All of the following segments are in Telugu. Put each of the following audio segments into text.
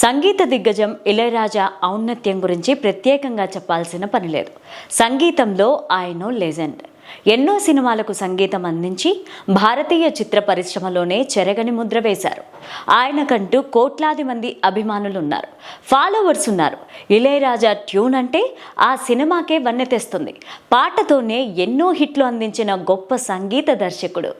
సంగీత దిగ్గజం ఇళయరాజా ఔన్నత్యం గురించి ప్రత్యేకంగా చెప్పాల్సిన పని లేదు. సంగీతంలో ఆయన లెజెండ్. ఎన్నో సినిమాలకు సంగీతం అందించి భారతీయ చిత్ర పరిశ్రమలోనే చెరగని ముద్ర వేశారు. ఆయనకంటూ కోట్లాది మంది అభిమానులు ఉన్నారు, ఫాలోవర్స్ ఉన్నారు. ఇళయరాజా ట్యూన్ అంటే ఆ సినిమాకే వన్నె తెస్తుంది. పాటతోనే ఎన్నో హిట్లు అందించిన గొప్ప సంగీత దర్శకుడు.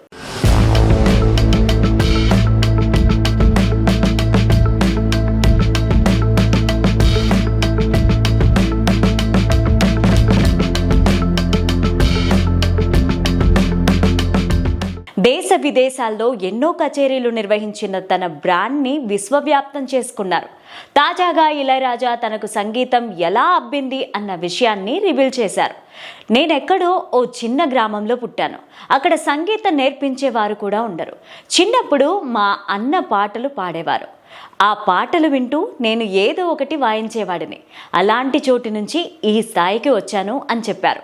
దేశ విదేశాల్లో ఎన్నో కచేరీలు నిర్వహించిన తన బ్రాండ్ని విశ్వవ్యాప్తం చేసుకున్నారు. తాజాగా ఇళయరాజా తనకు సంగీతం ఎలా అబ్బింది అన్న విషయాన్ని రివీల్ చేశారు. నేనెక్కడో ఓ చిన్న గ్రామంలో పుట్టాను. అక్కడ సంగీతం నేర్పించేవారు కూడా ఉండరు. చిన్నప్పుడు మా అన్న పాటలు పాడేవారు. ఆ పాటలు వింటూ నేను ఏదో ఒకటి వాయించేవాడిని. అలాంటి చోటు నుంచి ఈ స్థాయికి వచ్చాను అని చెప్పారు.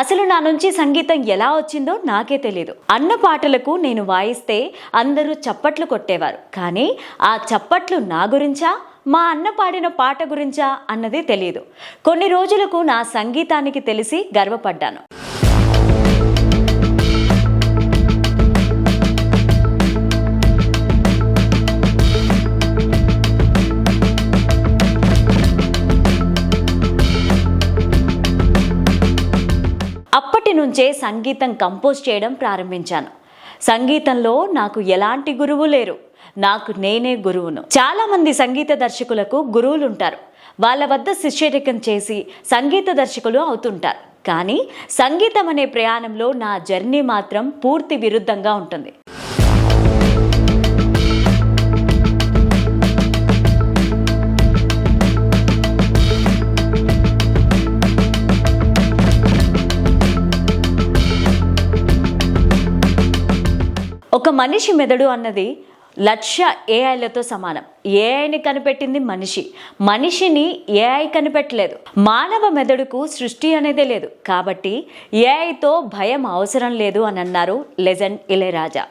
అసలు నా నుంచి సంగీతం ఎలా వచ్చిందో నాకే తెలీదు. అన్న పాటలకు నేను వాయిస్తే అందరూ చప్పట్లు కొట్టేవారు. కానీ ఆ చప్పట్లు నా గురించా, మా అన్న పాడిన పాట గురించా అన్నది తెలియదు. కొన్ని రోజులకు నా సంగీతానికి తెలిసి గర్వపడ్డాను. అప్పటి నుంచే సంగీతం కంపోజ్ చేయడం ప్రారంభించాను. సంగీతంలో నాకు ఎలాంటి గురువు లేరు, నాకు నేనే గురువును. చాలా మంది సంగీత దర్శకులకు గురువులు ఉంటారు. వాళ్ళ వద్ద శిష్యరికం చేసి సంగీత దర్శకులు అవుతుంటారు. కానీ సంగీతం అనే ప్రయాణంలో నా జర్నీ మాత్రం పూర్తి విరుద్ధంగా ఉంటుంది. ఒక మనిషి మెదడు అన్నది 1,00,000 ఏఐలతో సమానం. ఏఐని కనిపెట్టింది మనిషి, మనిషిని ఏఐ కనిపెట్టలేదు. మానవ మెదడుకు సృష్టి అనేదే లేదు. కాబట్టి ఏఐతో భయం అవసరం లేదు అని అన్నారు లెజెండ్ ఇళయరాజా.